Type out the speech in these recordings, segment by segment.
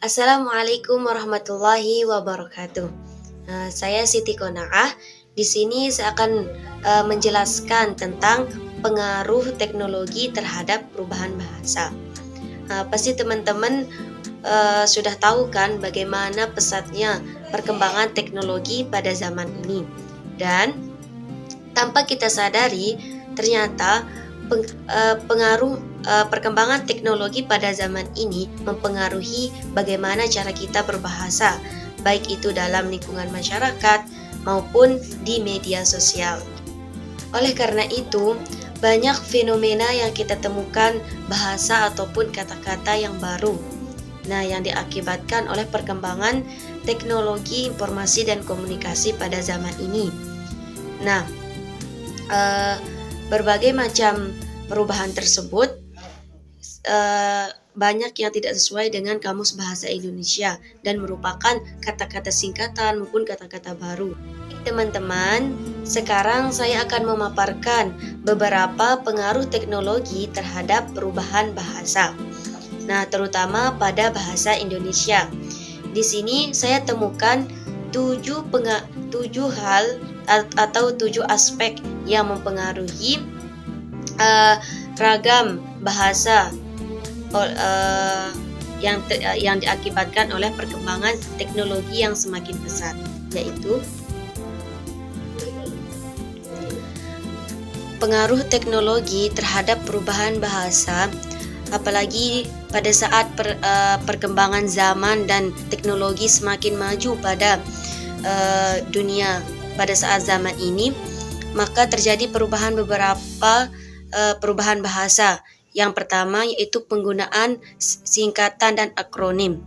Assalamualaikum warahmatullahi wabarakatuh. Saya Siti Kona'ah. Di sini saya akan menjelaskan tentang pengaruh teknologi terhadap perubahan bahasa. Pasti teman-teman sudah tahu kan bagaimana pesatnya perkembangan teknologi pada zaman ini. Dan tanpa kita sadari, ternyata pengaruh perkembangan teknologi pada zaman ini mempengaruhi bagaimana cara kita berbahasa, baik itu dalam lingkungan masyarakat maupun di media sosial. Oleh karena itu, banyak fenomena yang kita temukan bahasa ataupun kata-kata yang baru. Yang diakibatkan oleh perkembangan teknologi informasi dan komunikasi pada zaman ini. Berbagai macam perubahan tersebut banyak yang tidak sesuai dengan Kamus Bahasa Indonesia dan merupakan kata-kata singkatan maupun kata-kata baru. Teman-teman, sekarang saya akan memaparkan beberapa pengaruh teknologi terhadap perubahan bahasa. Terutama pada bahasa Indonesia. Di sini saya temukan 7 hal atau 7 aspek yang mempengaruhi ragam bahasa yang diakibatkan oleh perkembangan teknologi yang semakin pesat, yaitu pengaruh teknologi terhadap perubahan bahasa, apalagi pada saat perkembangan zaman dan teknologi semakin maju pada dunia pada saat zaman ini, maka terjadi beberapa perubahan bahasa. Yang pertama yaitu penggunaan singkatan dan akronim.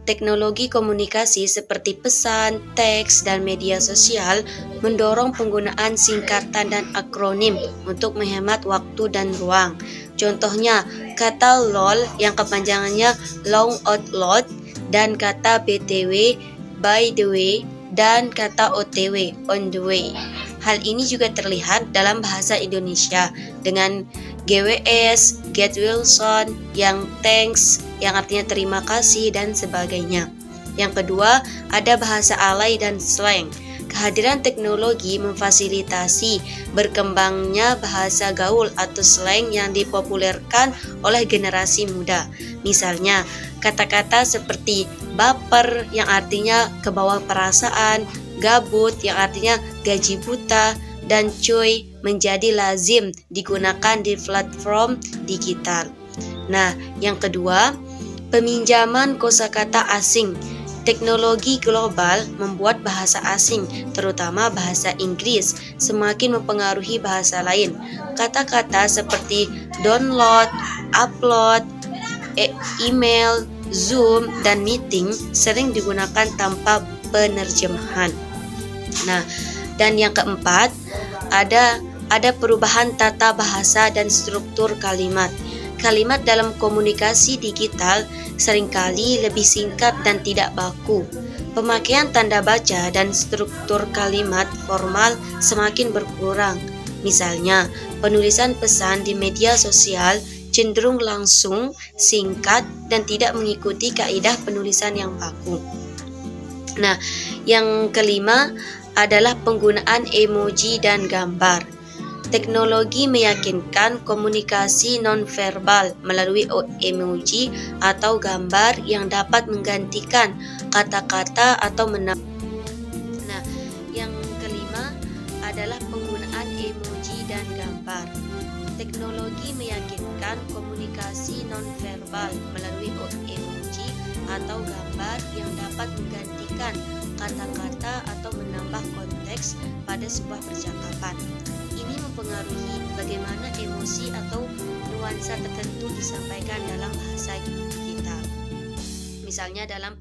Teknologi komunikasi seperti pesan, teks, dan media sosial mendorong penggunaan singkatan dan akronim untuk menghemat waktu dan ruang. Contohnya, kata LOL yang kepanjangannya long out loud, dan kata BTW, by the way, dan kata OTW, on the way. Hal ini juga terlihat dalam bahasa Indonesia dengan GWS, get well soon, yang thanks, yang artinya terima kasih, dan sebagainya. Yang kedua, ada bahasa alay dan slang. Kehadiran teknologi memfasilitasi berkembangnya bahasa gaul atau slang yang dipopulerkan oleh generasi muda. Misalnya, kata-kata seperti baper yang artinya kebawa perasaan, gabut yang artinya gaji buta, dan cuy menjadi lazim digunakan di platform digital. Yang kedua, peminjaman kosakata asing. Teknologi global membuat bahasa asing, terutama bahasa Inggris, semakin mempengaruhi bahasa lain. Kata-kata seperti download, upload, email, Zoom, dan meeting sering digunakan tanpa penerjemahan. Dan yang keempat, ada perubahan tata bahasa dan struktur kalimat. Kalimat dalam komunikasi digital seringkali lebih singkat dan tidak baku. Pemakaian tanda baca dan struktur kalimat formal semakin berkurang. Misalnya, penulisan pesan di media sosial cenderung langsung, singkat, dan tidak mengikuti kaidah penulisan yang baku. Yang kelima adalah penggunaan emoji dan gambar. Teknologi meyakinkan komunikasi nonverbal melalui emoji atau gambar yang dapat menggantikan kata-kata atau yang kelima adalah penggunaan emoji dan gambar. Teknologi meyakinkan komunikasi nonverbal melalui emoji atau gambar yang dapat menggantikan kata-kata atau menambah konteks pada sebuah percakapan. Ini mempengaruhi bagaimana emosi atau nuansa tertentu disampaikan dalam bahasa kita. Misalnya dalam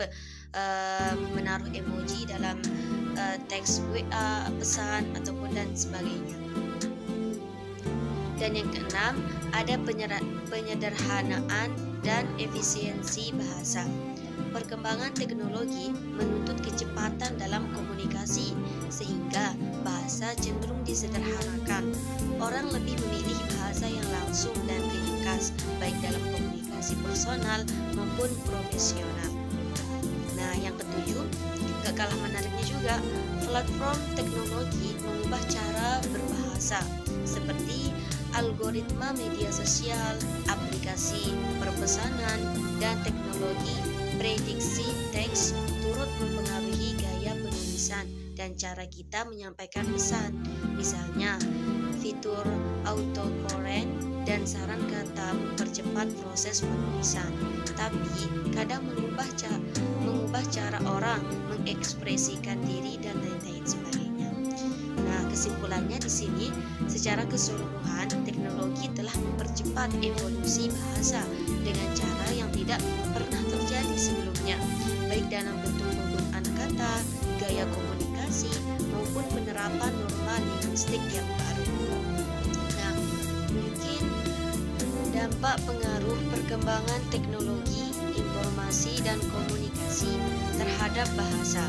menaruh emoji dalam teks WA, pesan, ataupun dan sebagainya. Dan yang keenam, ada penyederhanaan dan efisiensi bahasa. Perkembangan teknologi menuntut kecepatan dalam komunikasi, sehingga bahasa cenderung disederhanakan. Orang lebih memilih bahasa yang langsung dan ringkas, baik dalam komunikasi personal maupun profesional. Nah, yang ketujuh, gak kalah menariknya juga, platform teknologi mengubah cara berbahasa seperti algoritma media sosial, aplikasi perpesanan, dan teknologi prediksi teks turut mempengaruhi gaya penulisan dan cara kita menyampaikan pesan. Misalnya, fitur autocorrect dan saran kata mempercepat proses penulisan, tapi kadang mengubah cara orang mengekspresikan diri dan lain-lain sebagainya. Nah, kesimpulannya di sini, secara keseluruhan teknologi telah mempercepat evolusi bahasa dengan cara yang tidak pernah terjadi sebelumnya, baik dalam bentuk penggunaan kata, gaya komunikasi, maupun penerapan norma linguistik yang baru. Nah, mungkin dampak pengaruh perkembangan teknologi, informasi, dan komunikasi terhadap bahasa.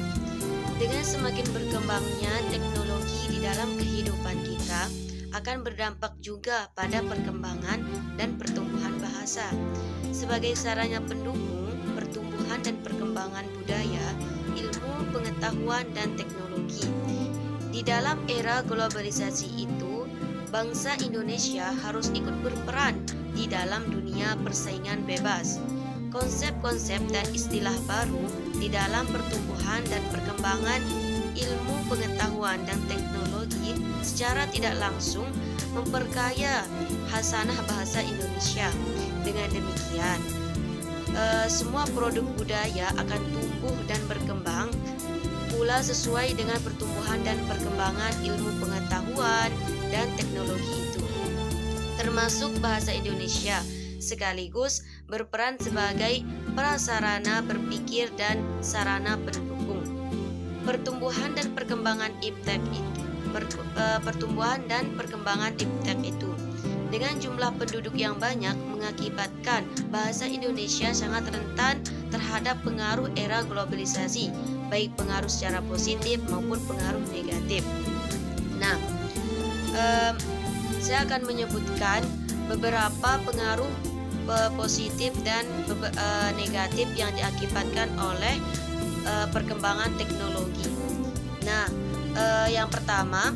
Dengan semakin berkembangnya teknologi di dalam kehidupan kita, akan berdampak juga pada perkembangan dan pertumbuhan bahasa. Sebagai sarana pendukung pertumbuhan dan perkembangan budaya, ilmu, pengetahuan, dan teknologi. Di dalam era globalisasi itu, bangsa Indonesia harus ikut berperan di dalam dunia persaingan bebas. Konsep-konsep dan istilah baru di dalam pertumbuhan dan perkembangan ilmu, pengetahuan, dan teknologi secara tidak langsung memperkaya khasanah bahasa Indonesia. Dengan demikian, semua produk budaya akan tumbuh dan berkembang pula sesuai dengan pertumbuhan dan perkembangan ilmu, pengetahuan, dan teknologi itu, termasuk bahasa Indonesia, sekaligus berperan sebagai prasarana berpikir dan sarana pendukung pertumbuhan dan perkembangan iptek itu. Dengan jumlah penduduk yang banyak mengakibatkan bahasa Indonesia sangat rentan terhadap pengaruh era globalisasi, baik pengaruh secara positif maupun pengaruh negatif. Nah, saya akan menyebutkan beberapa pengaruh positif dan negatif yang diakibatkan oleh perkembangan teknologi. Nah, yang pertama,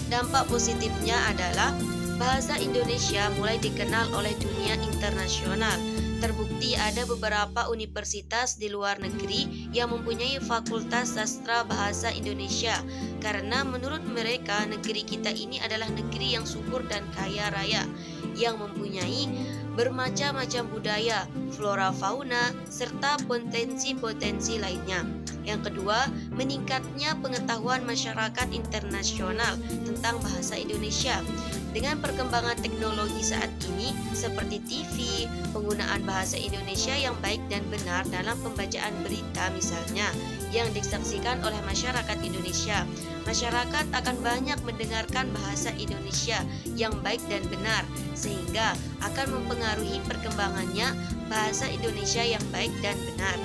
dampak positifnya adalah bahasa Indonesia mulai dikenal oleh dunia internasional. Terbukti ada beberapa universitas di luar negeri yang mempunyai fakultas sastra bahasa Indonesia, karena menurut mereka negeri kita ini adalah negeri yang subur dan kaya raya, yang mempunyai bermacam-macam budaya, flora fauna, serta potensi-potensi lainnya. Yang kedua, meningkatnya pengetahuan masyarakat internasional tentang bahasa Indonesia. Dengan perkembangan teknologi saat ini seperti TV, penggunaan bahasa Indonesia yang baik dan benar dalam pembacaan berita misalnya yang disaksikan oleh masyarakat Indonesia, masyarakat akan banyak mendengarkan bahasa Indonesia yang baik dan benar, sehingga akan mempengaruhi perkembangannya bahasa Indonesia yang baik dan benar.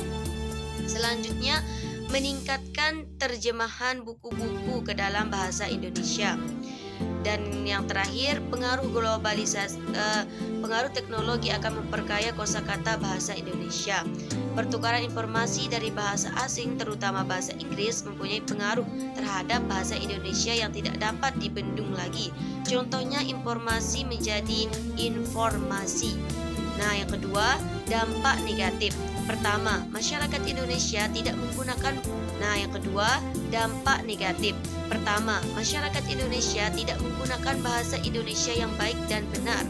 Selanjutnya, meningkatkan terjemahan buku-buku ke dalam bahasa Indonesia. Dan yang terakhir, pengaruh teknologi akan memperkaya kosakata bahasa Indonesia. Pertukaran informasi dari bahasa asing, terutama bahasa Inggris, mempunyai pengaruh terhadap bahasa Indonesia yang tidak dapat dibendung lagi. Contohnya, informasi menjadi informasi. Nah, yang kedua, dampak negatif. Pertama, masyarakat Indonesia tidak menggunakan. Nah, yang kedua, dampak negatif. Pertama, masyarakat Indonesia tidak menggunakan bahasa Indonesia yang baik dan benar.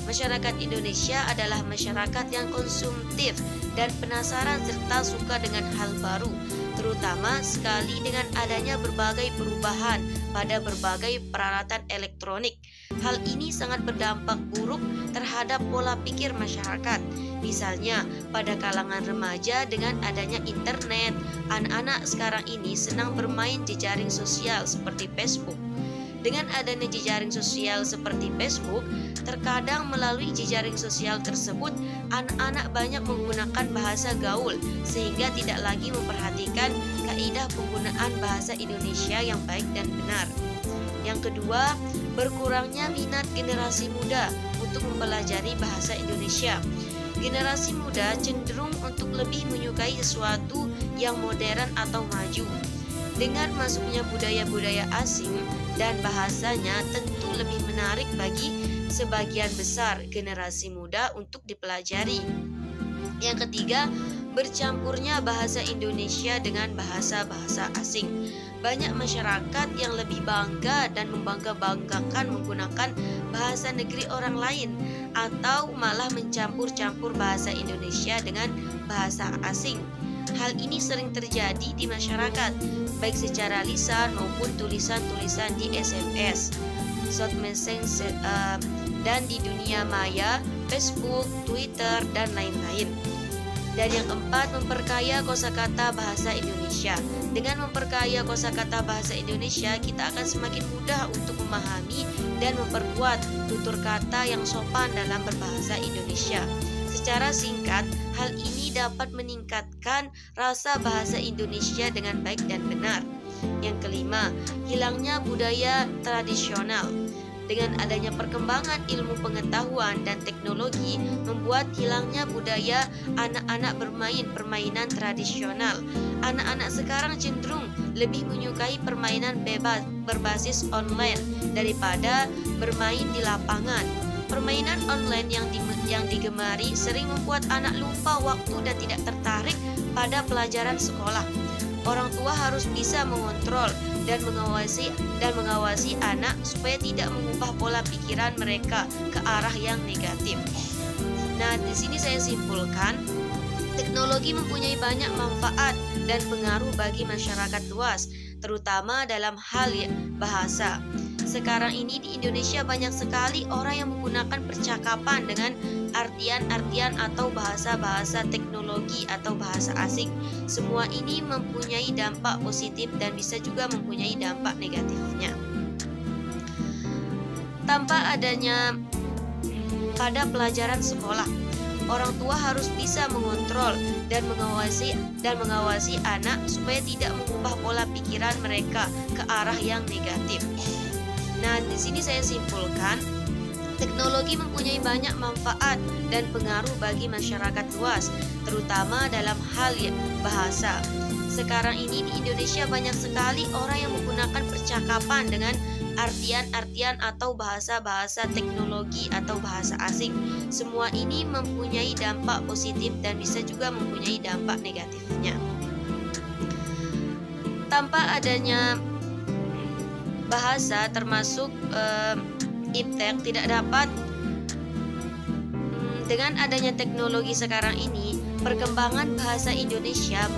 Masyarakat Indonesia adalah masyarakat yang konsumtif dan penasaran serta suka dengan hal baru, terutama sekali dengan adanya berbagai perubahan pada berbagai peralatan elektronik. Hal ini sangat berdampak buruk terhadap pola pikir masyarakat. Misalnya, pada kalangan remaja dengan adanya internet, anak-anak sekarang ini senang bermain jejaring sosial seperti Facebook. Dengan adanya jejaring sosial seperti Facebook, terkadang melalui jejaring sosial tersebut, anak-anak banyak menggunakan bahasa gaul sehingga tidak lagi memperhatikan kaidah penggunaan bahasa Indonesia yang baik dan benar. Yang kedua, berkurangnya minat generasi muda untuk mempelajari bahasa Indonesia. generasi muda cenderung untuk lebih menyukai sesuatu yang modern atau maju. Dengan masuknya budaya-budaya asing dan bahasanya tentu lebih menarik bagi sebagian besar generasi muda untuk dipelajari. Yang ketiga, bercampurnya bahasa Indonesia dengan bahasa-bahasa asing. Banyak masyarakat yang lebih bangga dan membangga-banggakan menggunakan bahasa negeri orang lain atau malah mencampur-campur bahasa Indonesia dengan bahasa asing. Hal ini sering terjadi di masyarakat, baik secara lisan maupun tulisan-tulisan di SMS, short message, dan di dunia maya, Facebook, Twitter, dan lain-lain. Dan yang keempat, memperkaya kosakata bahasa Indonesia. Dengan memperkaya kosakata bahasa Indonesia, kita akan semakin mudah untuk memahami dan memperkuat tutur kata yang sopan dalam berbahasa Indonesia. Secara singkat, hal ini dapat meningkatkan rasa bahasa Indonesia dengan baik dan benar. Yang kelima, hilangnya budaya tradisional. Dengan adanya perkembangan ilmu pengetahuan dan teknologi membuat hilangnya budaya anak-anak bermain permainan tradisional. Anak-anak sekarang cenderung lebih menyukai permainan bebas berbasis online daripada bermain di lapangan. Permainan online yang digemari sering membuat anak lupa waktu dan tidak tertarik pada pelajaran sekolah. Orang tua harus bisa mengontrol dan mengawasi anak supaya tidak mengubah pola pikiran mereka ke arah yang negatif. Nah, di sini saya simpulkan, teknologi mempunyai banyak manfaat dan pengaruh bagi masyarakat luas, terutama dalam hal bahasa. Sekarang ini di Indonesia banyak sekali orang yang menggunakan percakapan dengan artian-artian atau bahasa-bahasa teknologi atau bahasa asing. Semua ini mempunyai dampak positif dan bisa juga mempunyai dampak negatifnya. Tanpa adanya pada pelajaran sekolah, orang tua harus bisa mengontrol dan mengawasi anak supaya tidak mengubah pola pikiran mereka ke arah yang negatif. Nah, di sini saya simpulkan, teknologi mempunyai banyak manfaat dan pengaruh bagi masyarakat luas, terutama dalam hal bahasa. Sekarang ini di Indonesia banyak sekali orang yang menggunakan percakapan dengan artian-artian atau bahasa-bahasa teknologi atau bahasa asing. Semua ini mempunyai dampak positif dan bisa juga mempunyai dampak negatifnya. Tanpa adanya bahasa termasuk iptek tidak dapat. Dengan adanya teknologi sekarang ini, perkembangan bahasa Indonesia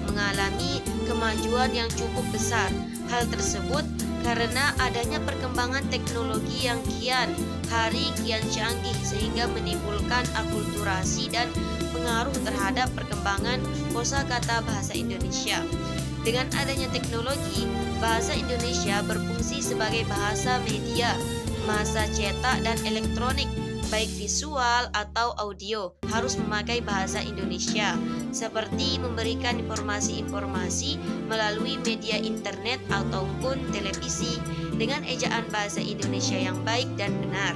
mengalami kemajuan yang cukup besar. Hal tersebut karena adanya perkembangan teknologi yang kian hari kian canggih sehingga menimbulkan akulturasi dan pengaruh terhadap perkembangan kosakata bahasa Indonesia. Dengan adanya teknologi, bahasa Indonesia berfungsi sebagai bahasa media, masa cetak dan elektronik, baik visual atau audio, harus memakai bahasa Indonesia, seperti memberikan informasi-informasi melalui media internet ataupun televisi dengan ejaan bahasa Indonesia yang baik dan benar.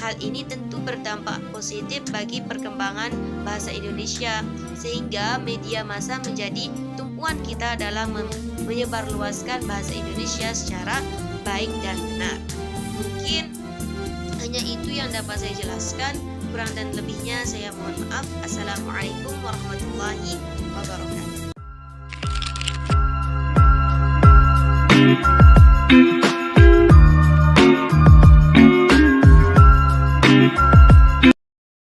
Hal ini tentu berdampak positif bagi perkembangan bahasa Indonesia, sehingga media massa menjadi tumpuan kita dalam menyebarluaskan bahasa Indonesia secara baik dan benar. Mungkin hanya itu yang dapat saya jelaskan. Kurang dan lebihnya saya mohon maaf. Assalamualaikum warahmatullahi wabarakatuh.